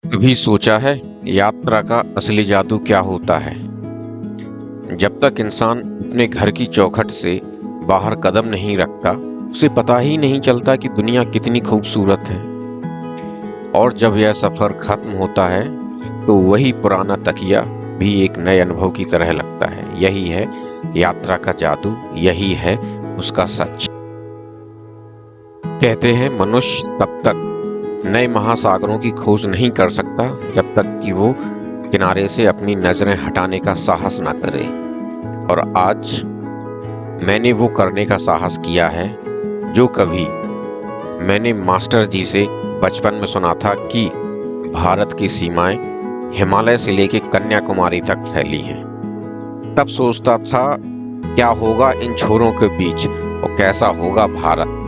कभी सोचा है यात्रा का असली जादू क्या होता है? जब तक इंसान अपने घर की चौखट से बाहर कदम नहीं रखता, उसे पता ही नहीं चलता कि दुनिया कितनी खूबसूरत है। और जब यह सफर खत्म होता है, तो वही पुराना तकिया भी एक नए अनुभव की तरह लगता है। यही है यात्रा का जादू, यही है उसका सच। कहते हैं मनुष्य तब तक नए महासागरों की खोज नहीं कर सकता जब तक कि वो किनारे से अपनी नजरें हटाने का साहस ना करे। और आज मैंने वो करने का साहस किया है जो कभी मैंने मास्टर जी से बचपन में सुना था कि भारत की सीमाएं हिमालय से लेकर कन्याकुमारी तक फैली हैं। तब सोचता था क्या होगा इन छोरों के बीच और कैसा होगा भारत।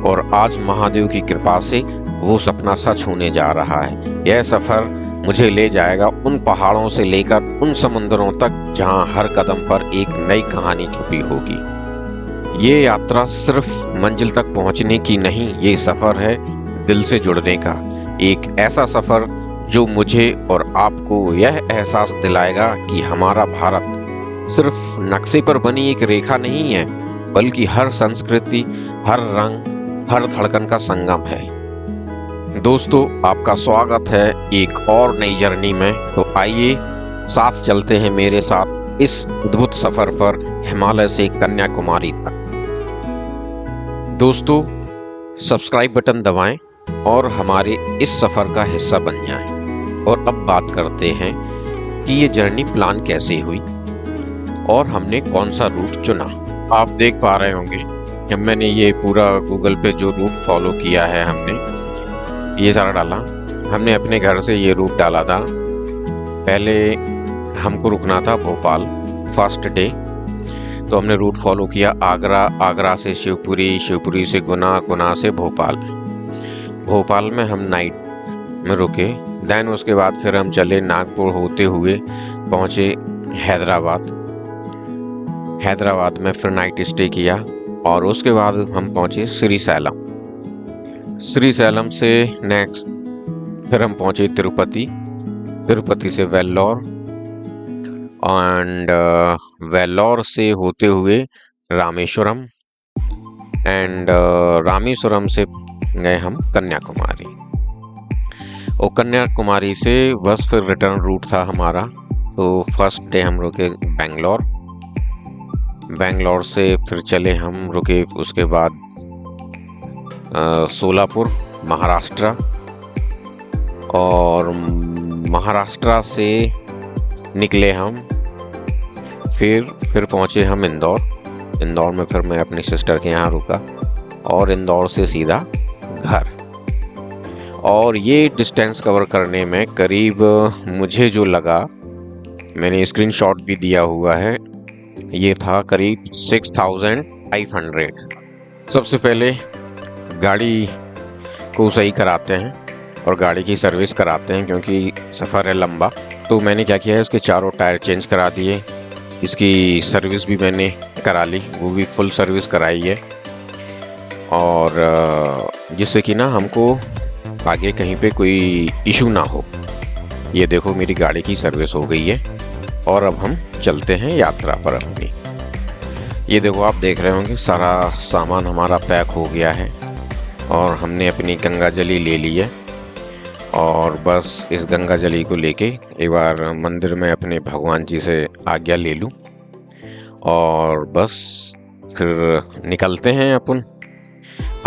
और आज महादेव की कृपा से वो सपना सच होने जा रहा है। यह सफर मुझे ले जाएगा उन पहाड़ों से लेकर उन समुद्रों तक जहां हर कदम पर एक नई कहानी छुपी होगी। ये यात्रा सिर्फ मंजिल तक पहुंचने की नहीं, ये सफर है दिल से जुड़ने का। एक ऐसा सफर जो मुझे और आपको यह एहसास दिलाएगा कि हमारा भारत सिर्फ नक्शे पर बनी एक रेखा नहीं है, बल्कि हर संस्कृति, हर रंग, हर धड़कन का संगम है। दोस्तों, आपका स्वागत है एक और नई जर्नी में। तो आइए साथ चलते हैं मेरे साथ इस अद्भुत सफर पर, हिमालय से कन्याकुमारी तक। दोस्तों, सब्सक्राइब बटन दबाएं और हमारे इस सफर का हिस्सा बन जाएं। और अब बात करते हैं कि ये जर्नी प्लान कैसे हुई और हमने कौन सा रूट चुना। आप देख पा रहे होंगे कि मैंने ये पूरा गूगल पे जो रूट फॉलो किया है, हमने ये सारा डाला। हमने अपने घर से ये रूट डाला था। पहले हमको रुकना था भोपाल, फर्स्ट डे। तो हमने रूट फॉलो किया आगरा, आगरा से शिवपुरी, शिवपुरी से गुना, गुना से भोपाल। भोपाल में हम नाइट में रुके। देन उसके बाद फिर हम चले नागपुर होते हुए पहुँचे हैदराबाद। हैदराबाद में फिर नाइट स्टे किया और उसके बाद हम पहुँचे श्री सैलम। श्री सैलम से नेक्स्ट फिर हम पहुंचे तिरुपति, तिरुपति से वेल्लोर एंड वेल्लोर से होते हुए रामेश्वरम एंड रामेश्वरम से गए हम कन्याकुमारी। और कन्याकुमारी से बस फिर रिटर्न रूट था हमारा। तो फर्स्ट डे हम रुके बेंगलोर। बेंगलोर से फिर चले हम रुके उसके बाद सोलापुर, महाराष्ट्र। और महाराष्ट्र से निकले हम, फिर पहुंचे हम इंदौर। इंदौर में फिर मैं अपनी सिस्टर के यहाँ रुका और इंदौर से सीधा घर। और ये डिस्टेंस कवर करने में करीब मुझे जो लगा, मैंने स्क्रीनशॉट भी दिया हुआ है, ये था करीब 6500। सबसे पहले गाड़ी को सही कराते हैं और गाड़ी की सर्विस कराते हैं क्योंकि सफ़र है लंबा। तो मैंने क्या किया है, इसके चारों टायर चेंज करा दिए। इसकी सर्विस भी मैंने करा ली, वो भी फुल सर्विस कराई है। और जिससे कि ना हमको आगे कहीं पे कोई इशू ना हो। ये देखो मेरी गाड़ी की सर्विस हो गई है और अब हम चलते हैं यात्रा पर अपनी। ये देखो आप देख रहे होंगे सारा सामान हमारा पैक हो गया है और हमने अपनी गंगा जली ले ली है। और बस इस गंगा जली को लेके एक बार मंदिर में अपने भगवान जी से आज्ञा ले लूँ और बस फिर निकलते हैं अपन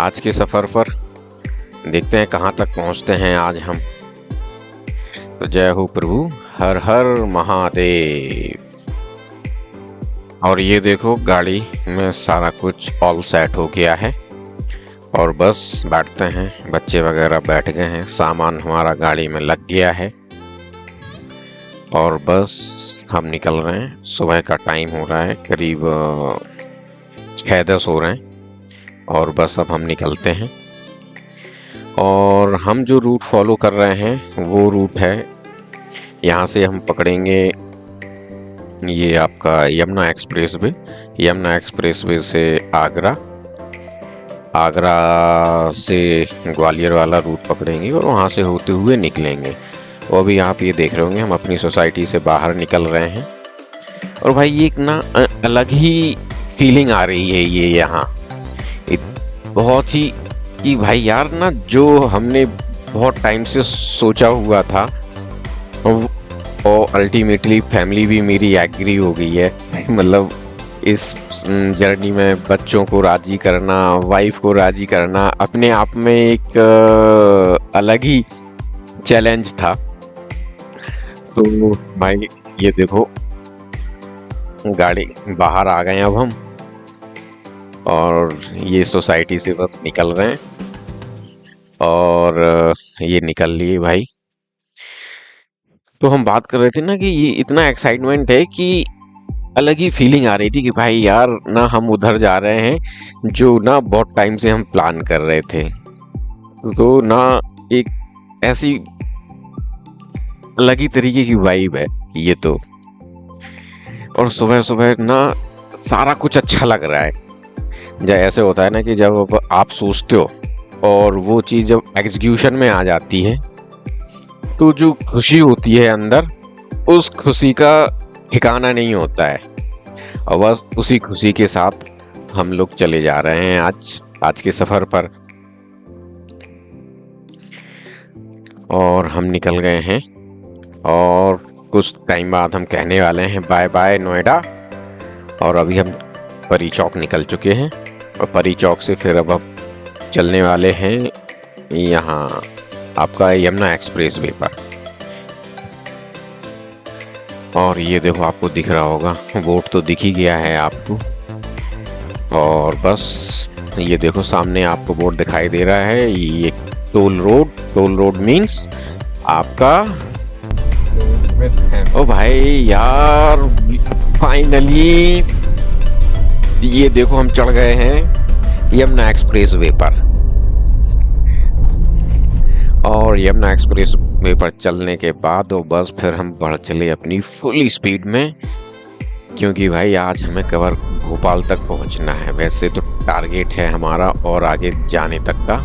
आज के सफ़र पर। देखते हैं कहाँ तक पहुँचते हैं आज हम। तो जय हो प्रभु, हर हर महादेव। और ये देखो गाड़ी में सारा कुछ ऑल सेट हो गया है और बस बैठते हैं। बच्चे वगैरह बैठ गए हैं, सामान हमारा गाड़ी में लग गया है और बस हम निकल रहे हैं। सुबह का टाइम हो रहा है, करीब 6-10 हो रहे हैं और बस अब हम निकलते हैं। और हम जो रूट फॉलो कर रहे हैं वो रूट है, यहाँ से हम पकड़ेंगे ये आपका यमुना एक्सप्रेसवे। यमुना एक्सप्रेसवे से आगरा, आगरा से ग्वालियर वाला रूट पकड़ेंगे और वहाँ से होते हुए निकलेंगे। वो भी आप ये देख रहे होंगे, हम अपनी सोसाइटी से बाहर निकल रहे हैं। और भाई ये एक ना अलग ही फीलिंग आ रही है ये यहाँ, बहुत ही, कि भाई यार ना जो हमने बहुत टाइम से सोचा हुआ था, और अल्टीमेटली फैमिली भी मेरी एग्री हो गई है। मतलब इस जर्नी में बच्चों को राजी करना, वाइफ को राजी करना, अपने आप में एक अलग ही चैलेंज था। तो भाई ये देखो, गाड़ी बाहर आ गए अब हम, और ये सोसाइटी से बस निकल रहे हैं, और ये निकल लिए भाई। तो हम बात कर रहे थे ना कि ये इतना एक्साइटमेंट है कि अलग ही फीलिंग आ रही थी कि भाई यार ना हम उधर जा रहे हैं जो ना बहुत टाइम से हम प्लान कर रहे थे। तो ना एक ऐसी अलग ही तरीके की वाइब है ये तो। और सुबह सुबह ना सारा कुछ अच्छा लग रहा है। जब ऐसे होता है ना कि जब आप सोचते हो और वो चीज़ जब एग्जीक्यूशन में आ जाती है, तो जो खुशी होती है अंदर, उस खुशी का ठिकाना नहीं होता है। और बस उसी खुशी के साथ हम लोग चले जा रहे हैं आज के सफ़र पर। और हम निकल गए हैं, और कुछ टाइम बाद हम कहने वाले हैं बाय बाय नोएडा। और अभी हम परी चौक निकल चुके हैं, और परी चौक से फिर अब चलने वाले हैं यहाँ आपका यमुना एक्सप्रेस वे पर। और ये देखो, आपको दिख रहा होगा, बोर्ड तो दिख ही गया है आपको। और बस ये देखो सामने आपको बोर्ड दिखाई दे रहा है, ये टोल रोड मीन्स आपका। ओ भाई यार, फाइनली ये देखो हम चढ़ गए हैं यमुना एक्सप्रेस वे पर। और यमुना एक्सप्रेस वे पर चलने के बाद वो बस फिर हम बढ़ चले अपनी फुल स्पीड में, क्योंकि भाई आज हमें कवर भोपाल तक पहुंचना है। वैसे तो टारगेट है हमारा और आगे जाने तक का,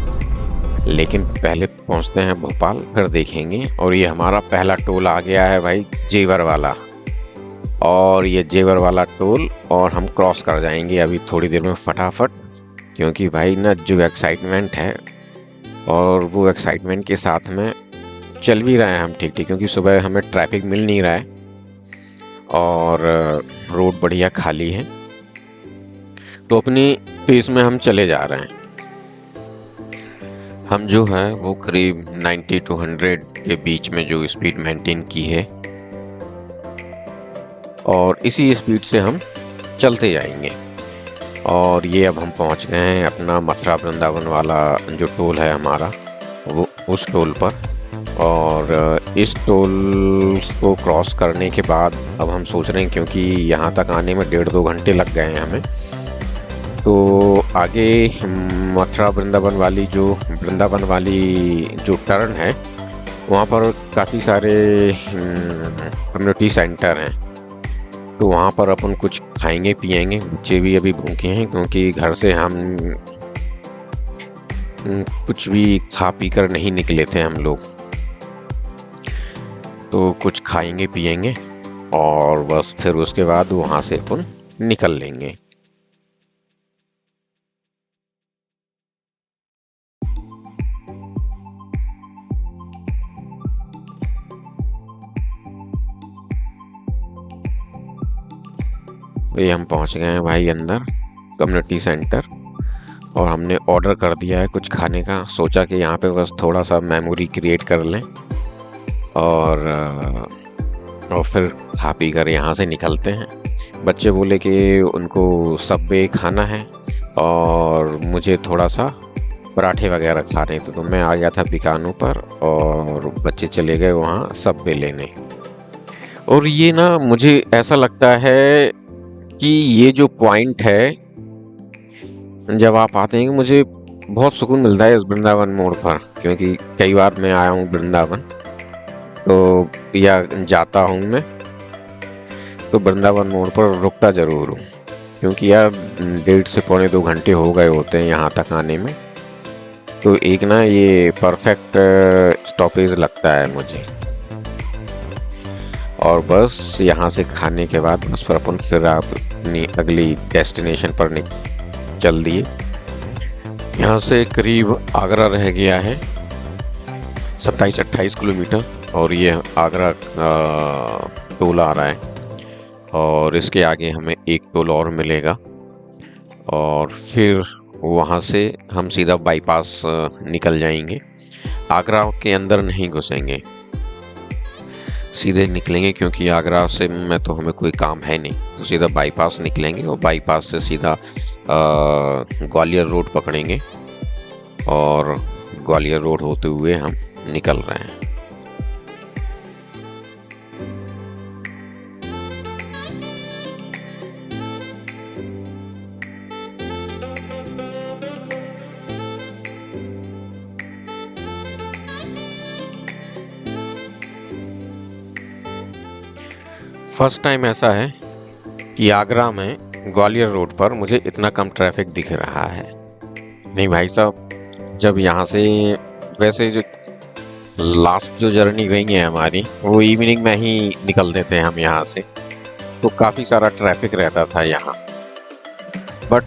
लेकिन पहले पहुंचते हैं भोपाल, फिर देखेंगे। और ये हमारा पहला टोल आ गया है भाई, जेवर वाला। और ये जेवर वाला टोल, और हम क्रॉस कर जाएंगे अभी थोड़ी देर में फटाफट, क्योंकि भाई ना जो एक्साइटमेंट है, और वो एक्साइटमेंट के साथ में चल भी रहे हैं हम ठीक ठीक, क्योंकि सुबह हमें ट्रैफिक मिल नहीं रहा है और रोड बढ़िया खाली है। तो अपनी पेस में हम चले जा रहे हैं। हम जो है वो करीब 90 to 100 के बीच में जो स्पीड मेंटेन की है, और इसी स्पीड से हम चलते जाएंगे। और ये अब हम पहुंच गए हैं अपना मथुरा वृंदावन वाला जो टोल है हमारा, वो उस टोल पर। और इस टोल को क्रॉस करने के बाद अब हम सोच रहे हैं, क्योंकि यहाँ तक आने में 1.5-2 घंटे लग गए हैं हमें, तो आगे मथुरा वृंदावन वाली जो टर्न है, वहाँ पर काफ़ी सारे कम्युनिटी सेंटर हैं। तो वहाँ पर अपन कुछ खाएंगे पिएंगे, बच्चे भी अभी भूखे हैं, क्योंकि घर से हम कुछ भी खा पी कर नहीं निकले थे हम लोग। तो कुछ खाएंगे पिएंगे, और बस फिर उसके बाद वहाँ से अपन निकल लेंगे। ये हम पहुंच गए हैं भाई अंदर कम्युनिटी सेंटर, और हमने ऑर्डर कर दिया है कुछ खाने का। सोचा कि यहाँ पे बस थोड़ा सा मेमोरी क्रिएट कर लें, और फिर खा पी कर यहाँ से निकलते हैं। बच्चे बोले कि उनको सबवे खाना है, और मुझे थोड़ा सा पराठे वगैरह खाने थे। तो मैं आ गया था बिकानू पर, और बच्चे चले गए वहाँ सबवे लेने। और ये ना मुझे ऐसा लगता है कि ये जो पॉइंट है, जब आप आते हैं, कि मुझे बहुत सुकून मिलता है इस वृंदावन मोड़ पर, क्योंकि कई बार मैं आया हूँ वृंदावन, तो या जाता हूँ मैं, तो वृंदावन मोड़ पर रुकता ज़रूर हूँ, क्योंकि यार 1.5 से पौने 2 घंटे हो गए होते हैं यहाँ तक आने में। तो एक ना ये परफेक्ट स्टॉपेज लगता है मुझे। और बस यहाँ से खाने के बाद बस फिर अपन फिर आप अपनी अगली डेस्टिनेशन पर चल दिए। यहाँ से करीब आगरा रह गया है 27-28 किलोमीटर, और ये आगरा टोल आ रहा है, और इसके आगे हमें एक टोल और मिलेगा, और फिर वहाँ से हम सीधा बाईपास निकल जाएंगे। आगरा के अंदर नहीं घुसेंगे, सीधे निकलेंगे, क्योंकि आगरा से में तो हमें कोई काम है नहीं, तो सीधा बाईपास निकलेंगे और बाईपास से सीधा ग्वालियर रोड पकड़ेंगे, और ग्वालियर रोड होते हुए हम निकल रहे हैं। फर्स्ट टाइम ऐसा है कि आगरा में ग्वालियर रोड पर मुझे इतना कम ट्रैफिक दिख रहा है। नहीं भाई साहब, जब यहाँ से वैसे जो लास्ट जो जर्नी रही है हमारी, वो इवनिंग में ही निकल देते हैं हम यहाँ से, तो काफ़ी सारा ट्रैफिक रहता था यहाँ, बट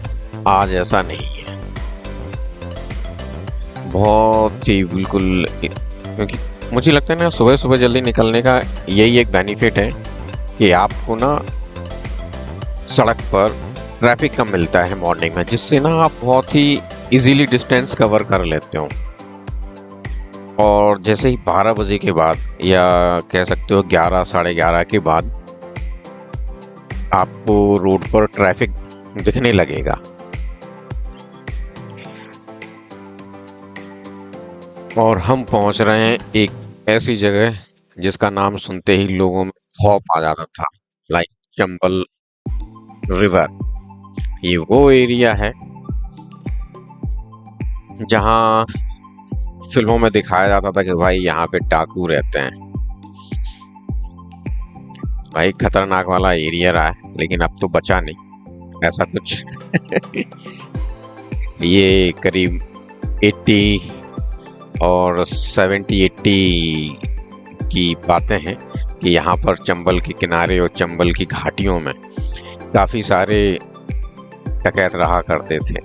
आज ऐसा नहीं है। बहुत ही बिल्कुल, क्योंकि मुझे लगता है ना सुबह सुबह जल्दी निकलने का यही एक बेनिफिट है कि आपको ना सड़क पर ट्रैफिक कम मिलता है मॉर्निंग में, जिससे ना आप बहुत ही इजीली डिस्टेंस कवर कर लेते हो। और जैसे ही 12 बजे के बाद, या कह सकते हो 11 साढ़े 11 के बाद, आपको रोड पर ट्रैफिक दिखने लगेगा। और हम पहुंच रहे हैं एक ऐसी जगह जिसका नाम सुनते ही लोगों में खौफ आ जाता था, लाइक चंबल रिवर। ये वो एरिया है जहां फिल्मों में दिखाया जाता था कि भाई यहाँ पे डाकू रहते हैं। भाई खतरनाक वाला एरिया रहा है, लेकिन अब तो बचा नहीं ऐसा कुछ। ये करीब 80 और 70-80 की बातें हैं कि यहाँ पर चंबल के किनारे और चंबल की घाटियों में काफ़ी सारे डकैत रहा करते थे।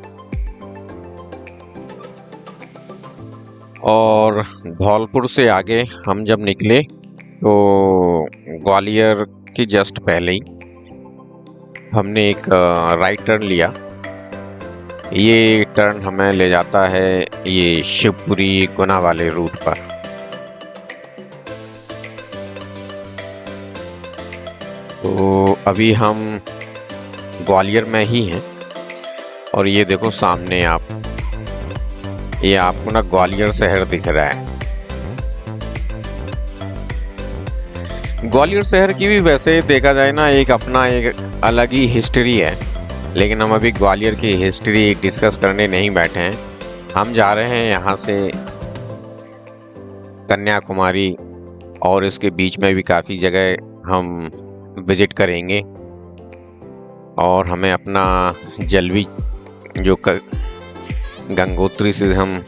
और धौलपुर से आगे हम जब निकले तो ग्वालियर की जस्ट पहले ही हमने एक राइट टर्न लिया। ये टर्न हमें ले जाता है ये शिवपुरी गुना वाले रूट पर। तो अभी हम ग्वालियर में ही हैं, और ये देखो सामने आप, ये आपको ना ग्वालियर शहर दिख रहा है। ग्वालियर शहर की भी वैसे देखा जाए ना एक अपना एक अलग ही हिस्ट्री है, लेकिन हम अभी ग्वालियर की हिस्ट्री डिस्कस करने नहीं बैठे हैं। हम जा रहे हैं यहाँ से कन्याकुमारी, और इसके बीच में भी काफ़ी जगह हम विजिट करेंगे, और हमें अपना जल भी जो गंगोत्री से हम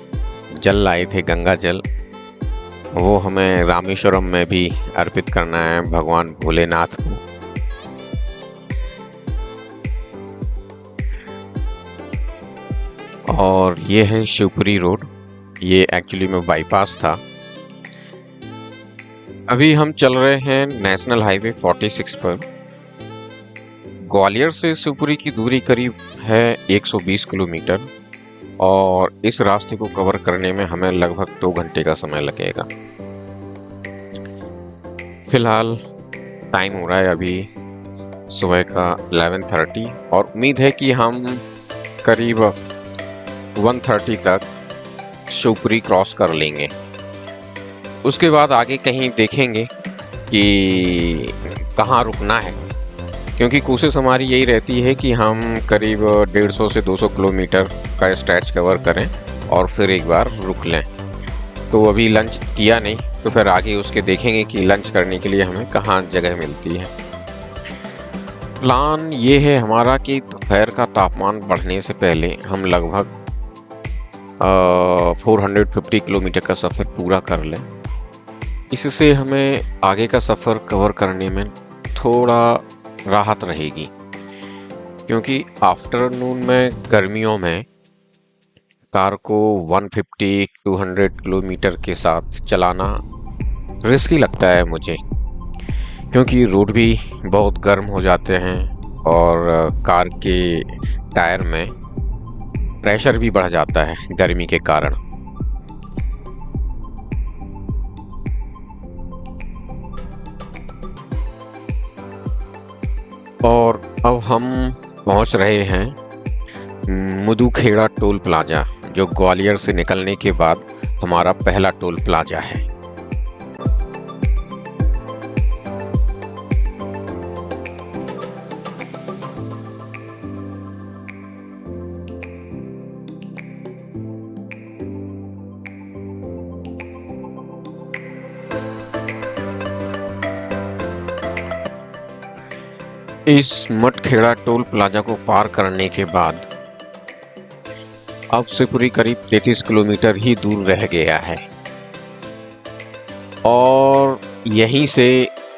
जल लाए थे, गंगा जल, वो हमें रामेश्वरम में भी अर्पित करना है भगवान भोलेनाथ को। और ये है शिवपुरी रोड, ये एक्चुअली में बाईपास था। अभी हम चल रहे हैं नेशनल हाईवे 46 पर। ग्वालियर से शिवपुरी की दूरी करीब है 120 किलोमीटर, और इस रास्ते को कवर करने में हमें लगभग 2 घंटे का समय लगेगा। फिलहाल टाइम हो रहा है अभी सुबह का 11:30, और उम्मीद है कि हम करीब 1:30 तक शिवपुरी क्रॉस कर लेंगे। उसके बाद आगे कहीं देखेंगे कि कहाँ रुकना है, क्योंकि कोशिश हमारी यही रहती है कि हम करीब 150 से 200 किलोमीटर का स्ट्रेच कवर करें और फिर एक बार रुक लें। तो अभी लंच किया नहीं, तो फिर आगे उसके देखेंगे कि लंच करने के लिए हमें कहाँ जगह मिलती है। प्लान ये है हमारा कि दोपहर का तापमान बढ़ने से पहले हम लगभग 450 किलोमीटर का सफ़र पूरा कर लें, इससे हमें आगे का सफ़र कवर करने में थोड़ा राहत रहेगी, क्योंकि आफ्टरनून में गर्मियों में कार को 150-200 किलोमीटर के साथ चलाना रिस्की लगता है मुझे, क्योंकि रोड भी बहुत गर्म हो जाते हैं और कार के टायर में प्रेशर भी बढ़ जाता है गर्मी के कारण। और अब हम पहुंच रहे हैं मुदुखेड़ा टोल प्लाजा, जो ग्वालियर से निकलने के बाद हमारा पहला टोल प्लाजा है। इस मटखेड़ा टोल प्लाजा को पार करने के बाद अब शिवपुरी करीब 33 किलोमीटर ही दूर रह गया है और यहीं से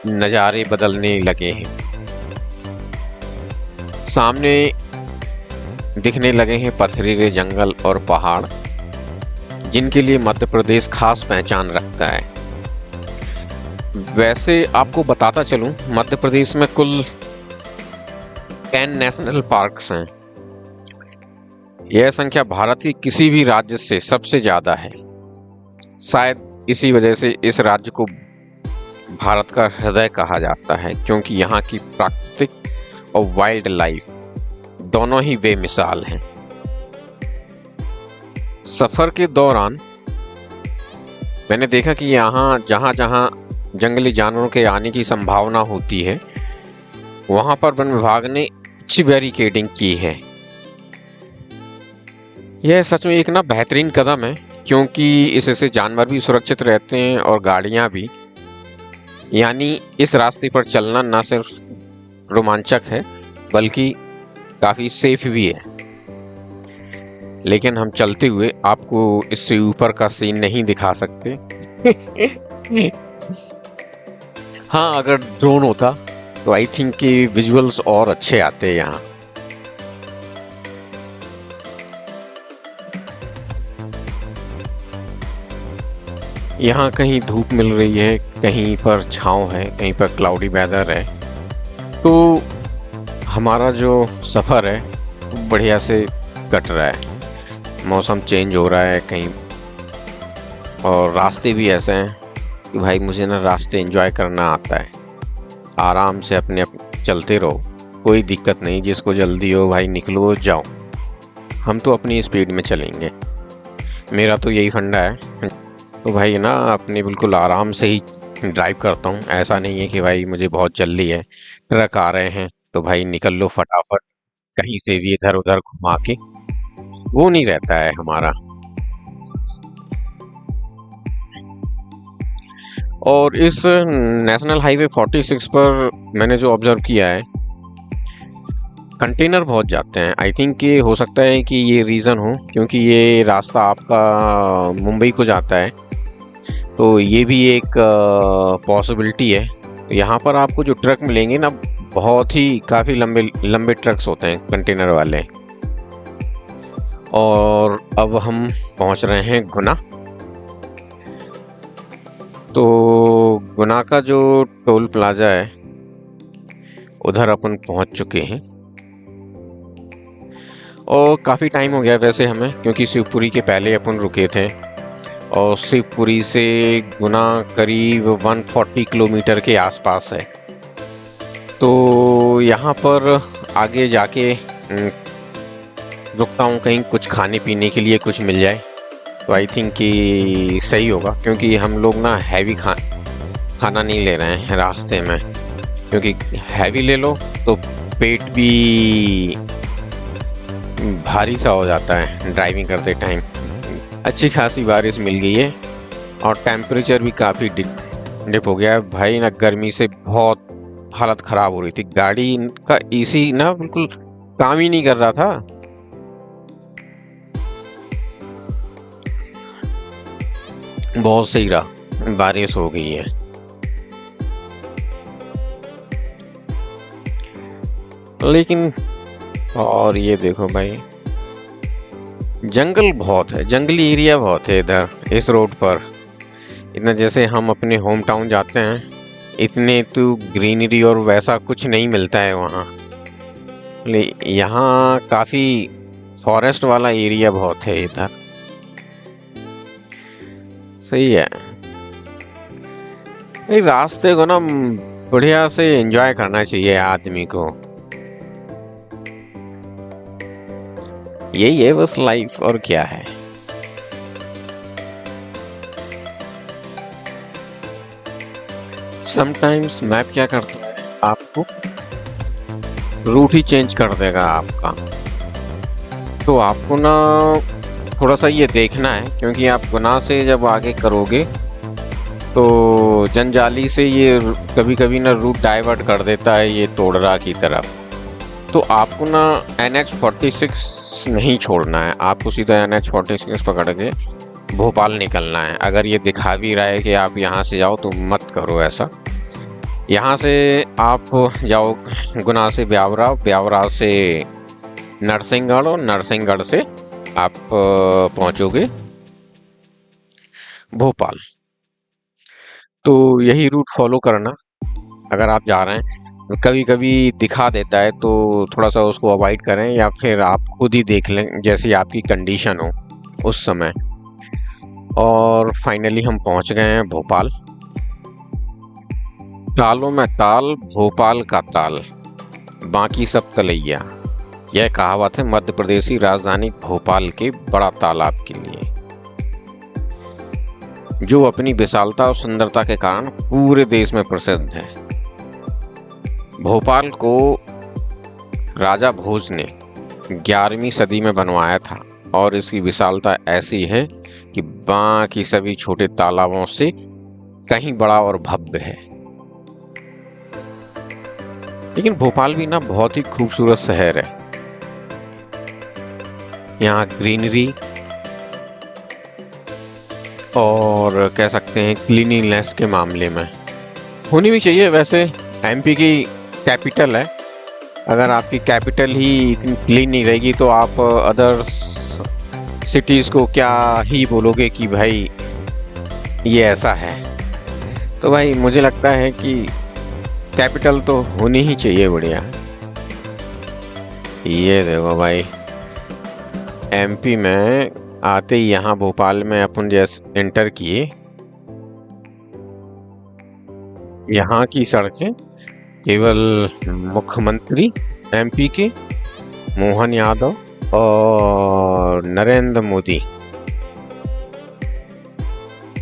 नज़ारे बदलने लगे हैं। सामने दिखने लगे हैं पथरीले जंगल और पहाड़, जिनके लिए मध्य प्रदेश खास पहचान रखता है। वैसे आपको बताता चलूं, मध्य प्रदेश में कुल 10 नेशनल पार्क्स हैं। यह संख्या भारत के किसी भी राज्य से सबसे ज़्यादा है। शायद इसी वजह से इस राज्य को भारत का हृदय कहा जाता है, क्योंकि यहाँ की प्राकृतिक और वाइल्ड लाइफ दोनों ही बेमिसाल हैं। सफ़र के दौरान मैंने देखा कि यहाँ जहाँ जहाँ जंगली जानवरों के आने की संभावना होती है, वहाँ पर वन विभाग ने अच्छी बैरिकेडिंग की है। यह सच में एक बेहतरीन कदम है, क्योंकि इससे जानवर भी सुरक्षित रहते हैं और गाड़ियाँ भी। यानी इस रास्ते पर चलना न सिर्फ रोमांचक है बल्कि काफ़ी सेफ भी है। लेकिन हम चलते हुए आपको इससे ऊपर का सीन नहीं दिखा सकते। हाँ, अगर ड्रोन होता तो आई थिंक कि विजुअल्स और अच्छे आते यहाँ। यहाँ कहीं धूप मिल रही है, कहीं पर छाँव है, कहीं पर क्लाउडी वेदर है। तो हमारा जो सफ़र है वो बढ़िया से कट रहा है। मौसम चेंज हो रहा है कहीं, और रास्ते भी ऐसे हैं कि भाई मुझे रास्ते एंजॉय करना आता है। आराम से अपने चलते रहो, कोई दिक्कत नहीं। जिसको जल्दी हो भाई निकलो जाओ, हम तो अपनी स्पीड में चलेंगे। मेरा तो यही फंडा है। तो भाई अपने बिल्कुल आराम से ही ड्राइव करता हूँ। ऐसा नहीं है कि भाई मुझे बहुत जल्दी है, ट्रक आ रहे हैं तो भाई निकल लो फटाफट कहीं से भी इधर उधर घुमा के, वो नहीं रहता है हमारा। और इस नेशनल हाईवे 46 पर मैंने जो ऑब्जर्व किया है, कंटेनर बहुत जाते हैं। आई थिंक ये हो सकता है कि ये रीज़न हो, क्योंकि ये रास्ता आपका मुंबई को जाता है, तो ये भी एक पॉसिबिलिटी है। यहाँ पर आपको जो ट्रक मिलेंगे बहुत ही काफ़ी लंबे लंबे ट्रक्स होते हैं कंटेनर वाले। और अब हम पहुँच रहे हैं गुना। तो गुना का जो टोल प्लाजा है उधर अपन पहुंच चुके हैं, और काफ़ी टाइम हो गया वैसे हमें, क्योंकि शिवपुरी के पहले अपन रुके थे। और शिवपुरी से गुना करीब 140 किलोमीटर के आसपास है। तो यहाँ पर आगे जाके रुकता हूँ कहीं कुछ खाने पीने के लिए कुछ मिल जाए, तो आई थिंक कि सही होगा। क्योंकि हम लोग हैवी खाना नहीं ले रहे हैं रास्ते में, क्योंकि हैवी ले लो तो पेट भी भारी सा हो जाता है ड्राइविंग करते टाइम। अच्छी खासी बारिश मिल गई है और टेम्परेचर भी काफ़ी डिप हो गया है भाई। गर्मी से बहुत हालत ख़राब हो रही थी। गाड़ी का एसी बिल्कुल काम ही नहीं कर रहा था। बहुत सही रहा, बारिश हो गई है। लेकिन और ये देखो भाई, जंगल बहुत है, जंगली एरिया बहुत है इधर इस रोड पर। इतना जैसे हम अपने होम टाउन जाते हैं, इतने तो ग्रीनरी और वैसा कुछ नहीं मिलता है वहाँ। यहाँ काफी फॉरेस्ट वाला एरिया बहुत है इधर। सही है। ये रास्ते को ना बढ़िया से एंजॉय करना चाहिए आदमी को। यही है बस लाइफ, और क्या है। समटाइम्स मैप क्या करता है, आपको रूट ही चेंज कर देगा आपका। तो आपको ना थोड़ा सा ये देखना है, क्योंकि आप गुनाह से जब आगे करोगे तो जंजाली से ये कभी कभी ना रूट डाइवर्ट कर देता है ये तोड़रा की तरफ। तो आपको ना NH46 नहीं छोड़ना है, आपको सीधा NH46 पकड़ के भोपाल निकलना है। अगर ये दिखा भी रहा है कि आप यहाँ से जाओ तो मत करो ऐसा। यहाँ से आप जाओ गुना से ब्यावरा, ब्यावरा से नरसिंहगढ़, और नरसिंहगढ़ से आप पहुँचोगे भोपाल। तो यही रूट फॉलो करना अगर आप जा रहे हैं। कभी कभी दिखा देता है तो थोड़ा सा उसको अवॉइड करें, या फिर आप खुद ही देख लें जैसी आपकी कंडीशन हो उस समय। और फाइनली हम पहुंच गए हैं भोपाल। तालों में ताल, भोपाल का ताल, बाकी सब तलैया। यह कहावत है मध्य प्रदेशी राजधानी भोपाल के बड़ा तालाब के लिए, जो अपनी विशालता और सुंदरता के कारण पूरे देश में प्रसिद्ध है। भोपाल को राजा भोज ने 11वीं सदी में बनवाया था, और इसकी विशालता ऐसी है कि बाकी सभी छोटे तालाबों से कहीं बड़ा और भव्य है। लेकिन भोपाल भी ना बहुत ही खूबसूरत शहर है। यहाँ ग्रीनरी और कह सकते हैं क्लीनिनेस के मामले में होनी भी चाहिए। वैसे MP की कैपिटल है, अगर आपकी कैपिटल ही इतनी क्लीन नहीं रहेगी तो आप अदर सिटीज़ को क्या ही बोलोगे कि भाई ये ऐसा है। तो भाई मुझे लगता है कि कैपिटल तो होनी ही चाहिए बढ़िया। ये देखो भाई, MP में आते ही यहाँ भोपाल में अपन जैसे एंटर किए, यहाँ की सड़कें केवल मुख्यमंत्री MP के मोहन यादव और नरेंद्र मोदी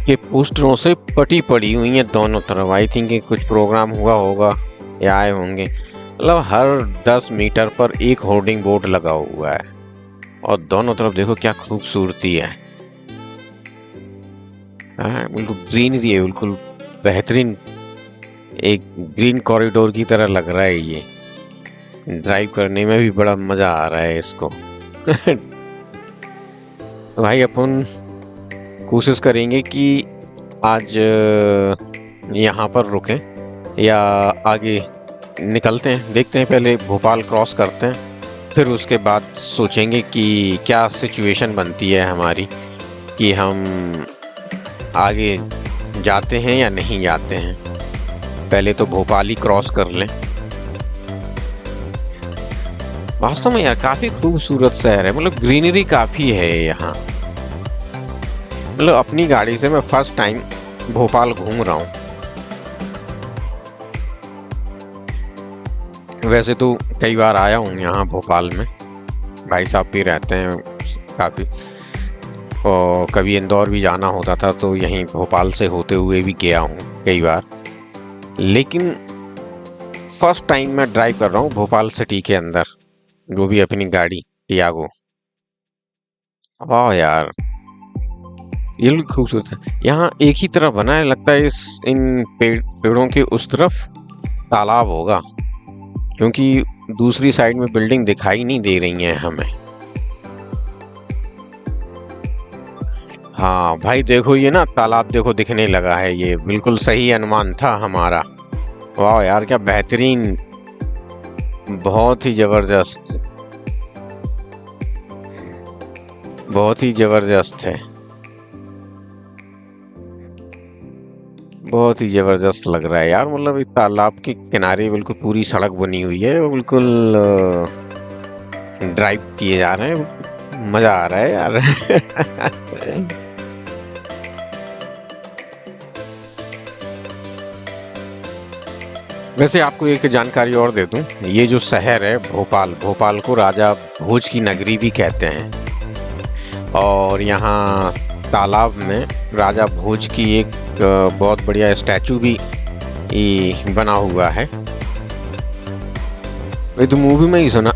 के पोस्टरों से पटी पड़ी हुई हैं दोनों तरफ। आई थिंक कुछ प्रोग्राम हुआ होगा या आए होंगे। मतलब हर 10 मीटर पर एक होर्डिंग बोर्ड लगा हुआ है, और दोनों तरफ देखो क्या खूबसूरती है। बिल्कुल ग्रीनरी है, बिल्कुल बेहतरीन, एक ग्रीन कॉरिडोर की तरह लग रहा है। ये ड्राइव करने में भी बड़ा मजा आ रहा है इसको। तो भाई अपन कोशिश करेंगे कि आज यहाँ पर रुकें या आगे निकलते हैं, देखते हैं। पहले भोपाल क्रॉस करते हैं, फिर उसके बाद सोचेंगे कि क्या सिचुएशन बनती है हमारी, कि हम आगे जाते हैं या नहीं जाते हैं। पहले तो भोपाल ही क्रॉस कर लें। वास्तव में यार काफ़ी खूबसूरत शहर है, मतलब ग्रीनरी काफ़ी है यहाँ। मतलब अपनी गाड़ी से मैं फर्स्ट टाइम भोपाल घूम रहा हूँ। वैसे तो कई बार आया हूँ यहाँ भोपाल में, भाई साहब भी रहते हैं काफ़ी, और कभी इंदौर भी जाना होता था तो यहीं भोपाल से होते हुए भी गया हूँ कई बार। लेकिन फर्स्ट टाइम मैं ड्राइव कर रहा हूँ भोपाल सिटी के अंदर, वो भी अपनी गाड़ी टियागो। वाह यार, ये भी खूबसूरत है। यहाँ एक ही तरफ बना है, लगता है इन पेड़ों के उस तरफ तालाब होगा, क्योंकि दूसरी साइड में बिल्डिंग दिखाई नहीं दे रही है हमें। हाँ भाई देखो ये ना तालाब देखो दिखने लगा है, ये बिल्कुल सही अनुमान था हमारा। वाह यार क्या बेहतरीन, बहुत ही जबरदस्त, बहुत ही जबरदस्त है, बहुत ही जबरदस्त लग रहा है यार। मतलब इस तालाब के किनारे बिल्कुल पूरी सड़क बनी हुई है, वो बिल्कुल ड्राइव किए जा रहे हैं, मजा आ रहा है यार। वैसे आपको एक जानकारी और दे दूं, ये जो शहर है भोपाल, भोपाल को राजा भोज की नगरी भी कहते हैं। और यहाँ तालाब में राजा भोज की एक बहुत बढ़िया स्टैचू भी बना हुआ है। ये तो मूवी में ही सुना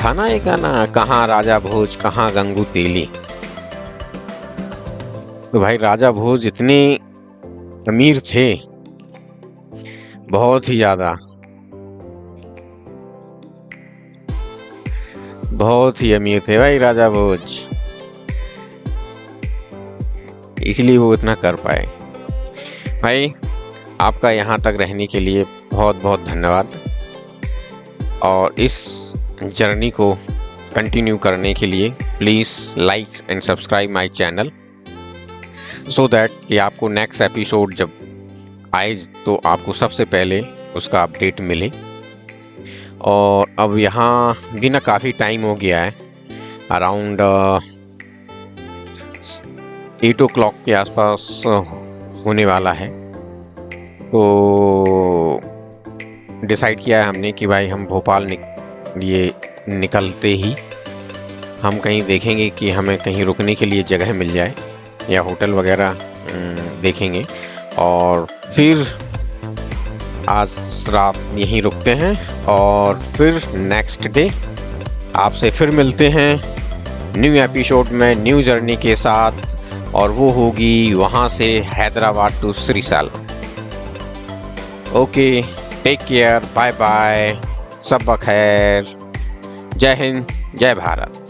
था ना ये गाना, कहाँ राजा भोज कहाँ गंगू तेली। तो भाई राजा भोज इतने अमीर थे, बहुत ही ज्यादा, बहुत ही अमीर थे भाई राजा भोज, इसलिए वो इतना कर पाए। भाई आपका यहाँ तक रहने के लिए बहुत बहुत धन्यवाद, और इस जर्नी को कंटिन्यू करने के लिए please like and subscribe my channel, so that कि आपको नेक्स्ट एपिसोड जब आए तो आपको सबसे पहले उसका अपडेट मिले। और अब यहाँ भी ना काफ़ी टाइम हो गया है, अराउंड 8 o'clock के आसपास होने वाला है। तो डिसाइड किया है हमने कि भाई हम भोपाल ये निकलते ही हम कहीं देखेंगे कि हमें कहीं रुकने के लिए जगह मिल जाए या होटल वगैरह देखेंगे, और फिर आज रात यहीं रुकते हैं और फिर नेक्स्ट डे आपसे फिर मिलते हैं न्यू एपिसोड में न्यू जर्नी के साथ, और वो होगी वहाँ से हैदराबाद टू श्रीसाल। Okay, take care, bye bye, सब बखैर, जय हिंद, जय भारत।